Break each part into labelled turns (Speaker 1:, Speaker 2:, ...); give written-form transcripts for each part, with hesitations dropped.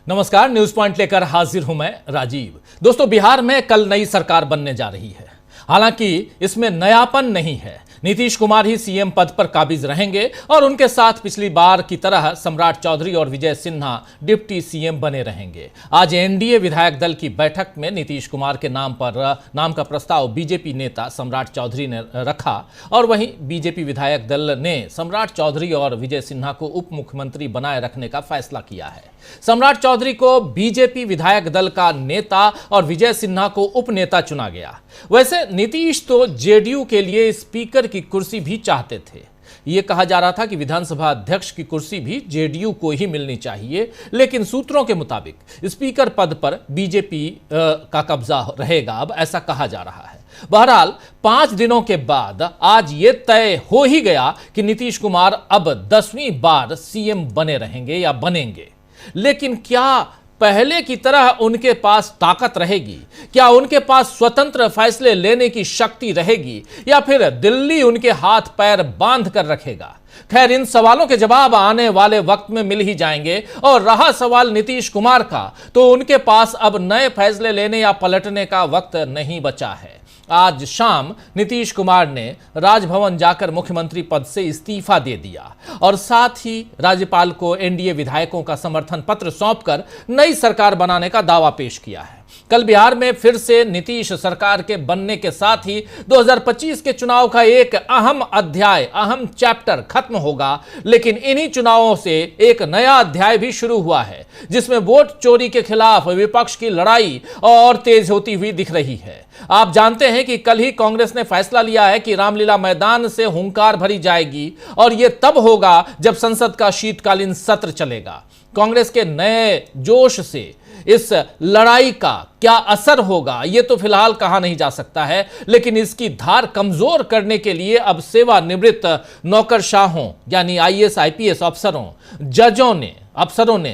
Speaker 1: नमस्कार, news point लेकर हाजिर हूं मैं राजीव। दोस्तों, बिहार में कल नई सरकार बनने जा रही है। हालांकि इसमें नयापन नहीं है। नीतीश कुमार ही सीएम पद पर काबिज रहेंगे और उनके साथ पिछली बार की तरह सम्राट चौधरी और विजय सिन्हा डिप्टी सीएम बने रहेंगे। आज एनडीए विधायक दल की बैठक में नीतीश कुमार के नाम का प्रस्ताव बीजेपी नेता सम्राट चौधरी ने रखा और वहीं बीजेपी विधायक दल ने सम्राट चौधरी और विजय सिन्हा को उप मुख्यमंत्री बनाए रखने का फैसला किया है। सम्राट चौधरी को बीजेपी विधायक दल का नेता और विजय सिन्हा को उप नेता चुना गया। वैसे नीतीश तो जेडीयू के लिए स्पीकर की कुर्सी भी चाहते थे। यह कहा जा रहा था कि विधानसभा अध्यक्ष की कुर्सी भी जेडीयू को ही मिलनी चाहिए, लेकिन सूत्रों के मुताबिक स्पीकर पद पर बीजेपी का कब्जा रहेगा। अब ऐसा कहा जा रहा है। बहरहाल 5 दिनों के बाद आज ये तय हो ही गया कि नीतीश कुमार अब 10वीं बार सीएम बने रहेंगे या बनेंगे। लेकिन क्या पहले की तरह उनके पास ताकत रहेगी? क्या उनके पास स्वतंत्र फैसले लेने की शक्ति रहेगी या फिर दिल्ली उनके हाथ पैर बांध कर रखेगा? खैर, इन सवालों के जवाब आने वाले वक्त में मिल ही जाएंगे। और रहा सवाल नीतीश कुमार का, तो उनके पास अब नए फैसले लेने या पलटने का वक्त नहीं बचा है। आज शाम नीतीश कुमार ने राजभवन जाकर मुख्यमंत्री पद से इस्तीफा दे दिया और साथ ही राज्यपाल को एनडीए विधायकों का समर्थन पत्र सौंपकर नई सरकार बनाने का दावा पेश किया है। कल बिहार में फिर से नीतीश सरकार के बनने के साथ ही 2025 के चुनाव का एक अहम चैप्टर खत्म होगा। लेकिन इन्हीं चुनावों से एक नया अध्याय भी शुरू हुआ है, जिसमें वोट चोरी के खिलाफ विपक्ष की लड़ाई और तेज होती हुई दिख रही है। आप जानते हैं कि कल ही कांग्रेस ने फैसला लिया है कि रामलीला मैदान से हुंकार भरी जाएगी और यह तब होगा जब संसद का शीतकालीन सत्र चलेगा। कांग्रेस के नए जोश से इस लड़ाई का क्या असर होगा, यह तो फिलहाल कहा नहीं जा सकता है। लेकिन इसकी धार कमजोर करने के लिए अब सेवानिवृत्त नौकरशाहों यानी आईएएस आईपीएस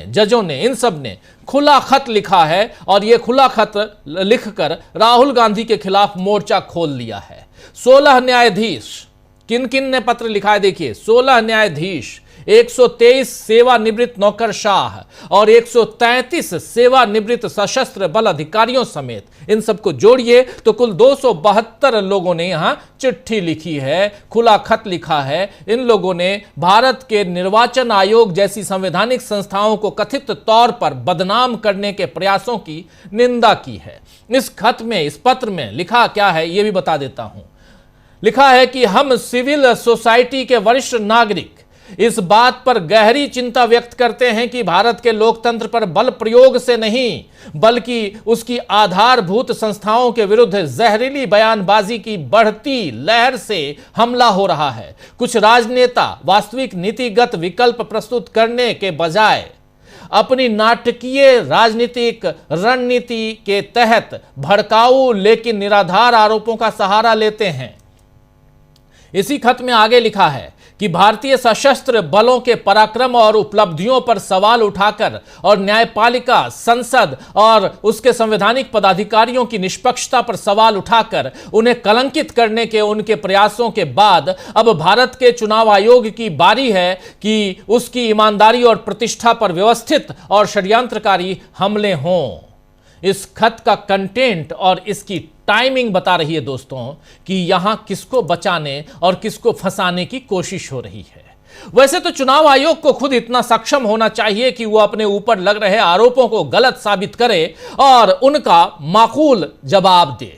Speaker 1: जजों ने इन सब ने खुला खत लिखा है और यह खुला खत लिखकर राहुल गांधी के खिलाफ मोर्चा खोल लिया है। 16 न्यायाधीश, किन किन ने पत्र लिखा है देखिए। 16 न्यायाधीश, 123 सेवानिवृत्त नौकरशाह और 133 सेवानिवृत्त सशस्त्र बल अधिकारियों समेत इन सबको जोड़िए तो कुल 272 लोगों ने यहां चिट्ठी लिखी है, खुला खत लिखा है। इन लोगों ने भारत के निर्वाचन आयोग जैसी संवैधानिक संस्थाओं को कथित तौर पर बदनाम करने के प्रयासों की निंदा की है। इस पत्र में लिखा क्या है यह भी बता देता हूं। लिखा है कि हम सिविल सोसाइटी के वरिष्ठ नागरिक इस बात पर गहरी चिंता व्यक्त करते हैं कि भारत के लोकतंत्र पर बल प्रयोग से नहीं बल्कि उसकी आधारभूत संस्थाओं के विरुद्ध जहरीली बयानबाजी की बढ़ती लहर से हमला हो रहा है। कुछ राजनेता वास्तविक नीतिगत विकल्प प्रस्तुत करने के बजाय अपनी नाटकीय राजनीतिक रणनीति के तहत भड़काऊ लेकिन निराधार आरोपों का सहारा लेते हैं। इसी खत में आगे लिखा है कि भारतीय सशस्त्र बलों के पराक्रम और उपलब्धियों पर सवाल उठाकर और न्यायपालिका, संसद और उसके संवैधानिक पदाधिकारियों की निष्पक्षता पर सवाल उठाकर उन्हें कलंकित करने के उनके प्रयासों के बाद अब भारत के चुनाव आयोग की बारी है कि उसकी ईमानदारी और प्रतिष्ठा पर व्यवस्थित और षड्यंत्रकारी हमले हों। इस खत का कंटेंट और इसकी टाइमिंग बता रही है दोस्तों कि यहां किसको बचाने और किसको फंसाने की कोशिश हो रही है। वैसे तो चुनाव आयोग को खुद इतना सक्षम होना चाहिए कि वो अपने ऊपर लग रहे आरोपों को गलत साबित करे और उनका माकूल जवाब दे।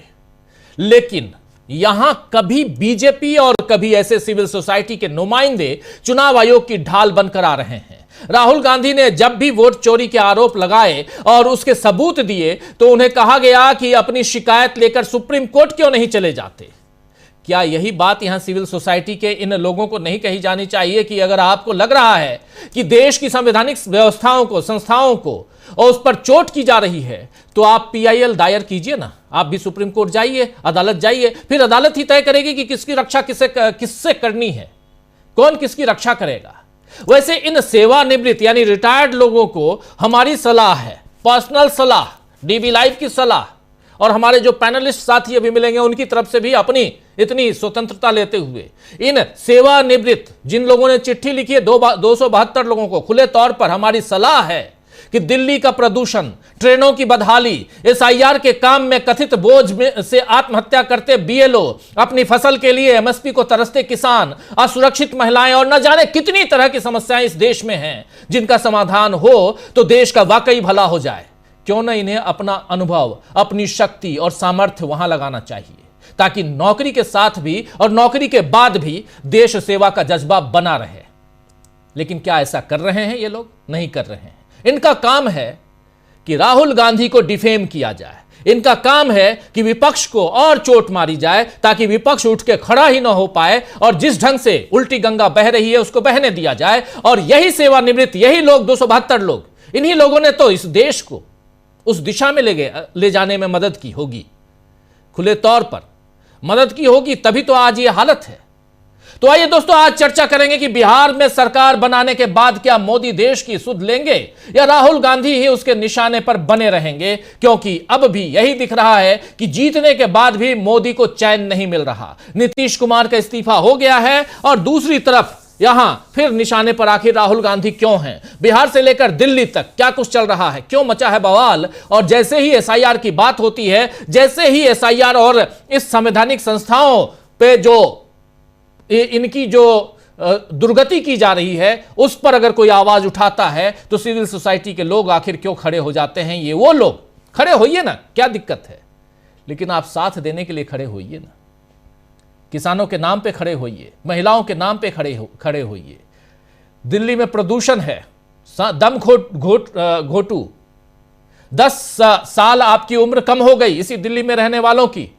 Speaker 1: लेकिन यहां कभी बीजेपी और कभी ऐसे सिविल सोसाइटी के नुमाइंदे चुनाव आयोग की ढाल बनकर आ रहे हैं। राहुल गांधी ने जब भी वोट चोरी के आरोप लगाए और उसके सबूत दिए तो उन्हें कहा गया कि अपनी शिकायत लेकर सुप्रीम कोर्ट क्यों नहीं चले जाते। क्या यही बात यहां सिविल सोसाइटी के इन लोगों को नहीं कही जानी चाहिए कि अगर आपको लग रहा है कि देश की संवैधानिक व्यवस्थाओं को, संस्थाओं को और उस पर चोट की जा रही है तो आप पीआईएल दायर कीजिए ना। आप भी सुप्रीम कोर्ट जाइए, अदालत जाइए, फिर अदालत ही तय करेगी कि किसकी रक्षा किससे करनी है, कौन किसकी रक्षा करेगा। वैसे इन सेवानिवृत्त यानी रिटायर्ड लोगों को हमारी सलाह है, पर्सनल सलाह, डीबी लाइव की सलाह, और हमारे जो पैनलिस्ट साथी अभी मिलेंगे उनकी तरफ से भी अपनी इतनी स्वतंत्रता लेते हुए इन सेवानिवृत्त जिन लोगों ने चिट्ठी लिखी है 272 लोगों को, खुले तौर पर हमारी सलाह है कि दिल्ली का प्रदूषण, ट्रेनों की बदहाली, एसआईआर के काम में कथित बोझ में से आत्महत्या करते बीएलओ, अपनी फसल के लिए एमएसपी को तरसते किसान, असुरक्षित महिलाएं और न जाने कितनी तरह की समस्याएं इस देश में हैं जिनका समाधान हो तो देश का वाकई भला हो जाए। क्यों न इन्हें अपना अनुभव, अपनी शक्ति और सामर्थ्य वहां लगाना चाहिए, ताकि नौकरी के साथ भी और नौकरी के बाद भी देश सेवा का जज्बा बना रहे। लेकिन क्या ऐसा कर रहे हैं ये लोग? नहीं कर रहे हैं। इनका काम है कि राहुल गांधी को डिफेम किया जाए, इनका काम है कि विपक्ष को और चोट मारी जाए ताकि विपक्ष उठ के खड़ा ही ना हो पाए और जिस ढंग से उल्टी गंगा बह रही है उसको बहने दिया जाए। और यही सेवानिवृत्त, यही लोग 272 लोग, इन्हीं लोगों ने तो इस देश को उस दिशा में ले जाने में मदद की होगी, खुले तौर पर मदद की होगी, तभी तो आज ये हालत है। तो आइए दोस्तों, आज चर्चा करेंगे कि बिहार में सरकार बनाने के बाद क्या मोदी देश की सुध लेंगे या राहुल गांधी ही उसके निशाने पर बने रहेंगे, क्योंकि अब भी यही दिख रहा है कि जीतने के बाद भी मोदी को चैन नहीं मिल रहा। नीतीश कुमार का इस्तीफा हो गया है और दूसरी तरफ यहां फिर निशाने पर आखिर राहुल गांधी क्यों हैं? बिहार से लेकर दिल्ली तक क्या कुछ चल रहा है, क्यों मचा है बवाल? और जैसे ही एसआईआर की बात होती है, जैसे ही एसआईआर और इस संवैधानिक संस्थाओं पे जो इनकी जो दुर्गति की जा रही है उस पर अगर कोई आवाज उठाता है तो सिविल सोसाइटी के लोग आखिर क्यों खड़े हो जाते हैं? ये वो लोग खड़े होइए ना, क्या दिक्कत है? लेकिन आप साथ देने के लिए खड़े होइए ना, किसानों के नाम पे खड़े होइए, महिलाओं के नाम पे खड़े होइए। दिल्ली में प्रदूषण है, दम घोटू, 10 साल आपकी उम्र कम हो गई इसी दिल्ली में रहने वालों की,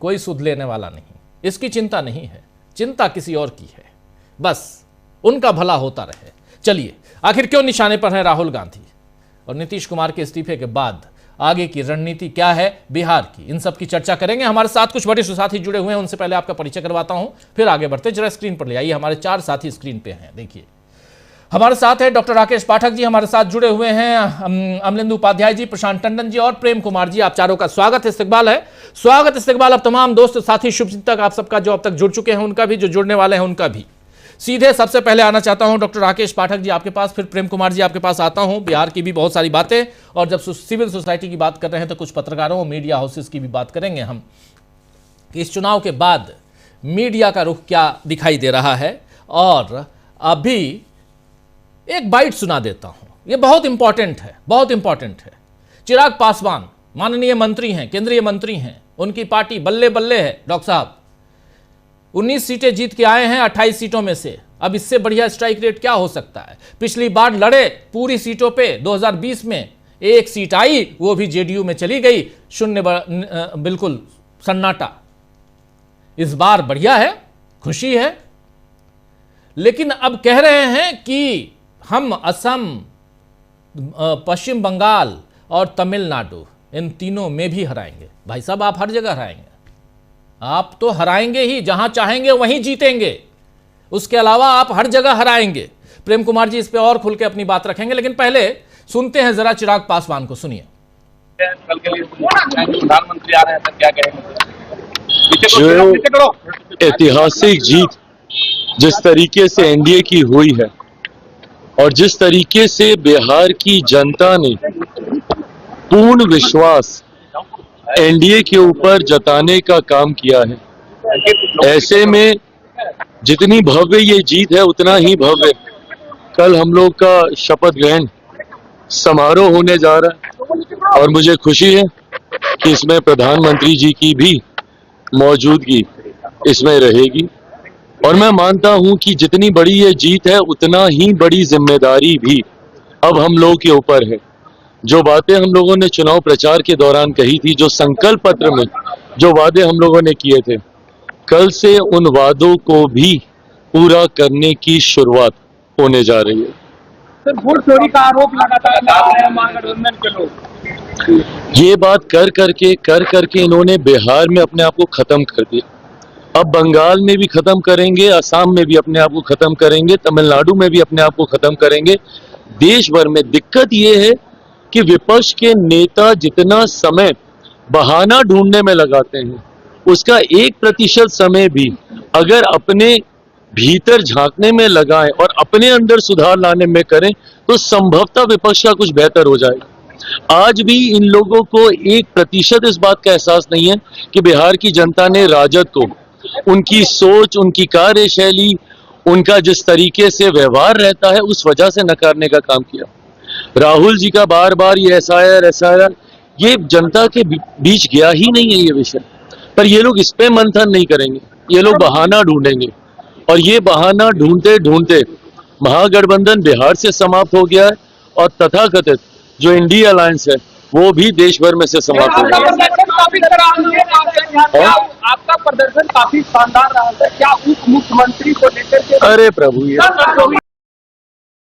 Speaker 1: कोई सुध लेने वाला नहीं, इसकी चिंता नहीं है, चिंता किसी और की है, बस उनका भला होता रहे। चलिए, आखिर क्यों निशाने पर है राहुल गांधी और नीतीश कुमार के इस्तीफे के बाद आगे की रणनीति क्या है बिहार की, इन सब की चर्चा करेंगे। हमारे साथ कुछ बड़े साथी जुड़े हुए हैं, उनसे पहले आपका परिचय करवाता हूं, फिर आगे बढ़ते। जरा स्क्रीन पर ले आइए, हमारे 4 साथी स्क्रीन पे हैं। देखिए, हमारे साथ है डॉक्टर राकेश पाठक जी, हमारे साथ जुड़े हुए हैं अमलेंदु उपाध्याय जी, प्रशांत टंडन जी और प्रेम कुमार जी। आप चारों का स्वागत इस्तकबाल है। स्वागत इस्तकबाल अब तमाम दोस्त साथी शुभचिंतक आप सबका जो अब तक जुड़ चुके हैं उनका भी, जो जुड़ने वाले हैं उनका भी। सीधे सबसे पहले आना चाहता हूं डॉक्टर राकेश पाठक जी आपके पास, फिर प्रेम कुमार जी आपके पास आता हूं। बिहार की भी बहुत सारी बातें, और जब सिविल सोसाइटी की बात कर रहे हैं तो कुछ पत्रकारों, मीडिया हाउसेस की भी बात करेंगे हम कि इस चुनाव के बाद मीडिया का रुख क्या दिखाई दे रहा है। और अभी एक बाइट सुना देता हूं, यह बहुत इंपॉर्टेंट है, बहुत इंपॉर्टेंट है। चिराग पासवान माननीय मंत्री हैं, केंद्रीय मंत्री हैं, उनकी पार्टी बल्ले बल्ले है डॉक्टर साहब, 19 सीटें जीत के आए हैं 28 सीटों में से। अब इससे बढ़िया स्ट्राइक रेट क्या हो सकता है? पिछली बार लड़े पूरी सीटों पे, 2020 में 1 सीट आई, वो भी जेडीयू में चली गई, शून्य बिल्कुल सन्नाटा। इस बार बढ़िया है, खुशी है, लेकिन अब कह रहे हैं कि हम असम, पश्चिम बंगाल और तमिलनाडु, इन तीनों में भी हराएंगे। भाई साहब, आप हर जगह हराएंगे, आप तो हराएंगे ही, जहां चाहेंगे वहीं जीतेंगे, उसके अलावा आप हर जगह हराएंगे। प्रेम कुमार जी इस पे और खुल के अपनी बात रखेंगे, लेकिन पहले सुनते हैं जरा चिराग पासवान को। सुनिए।
Speaker 2: कल के लिए प्रधानमंत्री आ रहे हैं, क्या कहेंगे?
Speaker 3: जो ऐतिहासिक जीत जिस तरीके से एनडीए की हुई है और जिस तरीके से बिहार की जनता ने पूर्ण विश्वास एनडीए के ऊपर जताने का काम किया है, ऐसे में जितनी भव्य ये जीत है उतना ही भव्य कल हम लोग का शपथ ग्रहण समारोह होने जा रहा है। और मुझे खुशी है कि इसमें प्रधानमंत्री जी की भी मौजूदगी इसमें रहेगी। और मैं मानता हूं कि जितनी बड़ी ये जीत है उतना ही बड़ी जिम्मेदारी भी अब हम लोग के ऊपर है। जो बातें हम लोगों ने चुनाव प्रचार के दौरान कही थी, जो संकल्प पत्र में जो वादे हम लोगों ने किए थे, कल से उन वादों को भी पूरा करने की शुरुआत होने जा रही है।
Speaker 2: सर, वोट चोरी का आरोप लगातार लगा रहे हैं महागठबंधन के लोग।
Speaker 3: ये बात कर करके इन्होंने बिहार में अपने आप को खत्म कर दिया। अब बंगाल में भी खत्म करेंगे, असम में भी अपने आप को खत्म करेंगे, तमिलनाडु में भी अपने आप को खत्म करेंगे। देश भर में दिक्कत ये है कि विपक्ष के नेता जितना समय बहाना ढूंढने में लगाते हैं, उसका 1% समय भी अगर अपने भीतर झांकने में लगाएं और अपने अंदर सुधार लाने में करें तो संभवतः विपक्ष का कुछ बेहतर हो जाएगा। आज भी इन लोगों को 1% इस बात का एहसास नहीं है कि बिहार की जनता ने राजद को उनकी सोच, उनकी कार्यशैली, उनका जिस तरीके से व्यवहार रहता है उस वजह से नकारने का काम किया। राहुल जी का बार बार ये एसआईआर ये जनता के बीच गया ही नहीं है ये विषय, पर ये लोग इस पे मंथन नहीं करेंगे, ये लोग बहाना ढूंढेंगे और ये बहाना ढूंढते ढूंढते महागठबंधन बिहार से समाप्त हो गया है और तथाकथित जो इंडिया अलायंस है वो भी देश भर में से समाप्त हो गया है।
Speaker 2: आपका प्रदर्शन काफी शानदार रहा है, क्या उप मुख्यमंत्री को लेकर के
Speaker 3: अरे प्रभु ये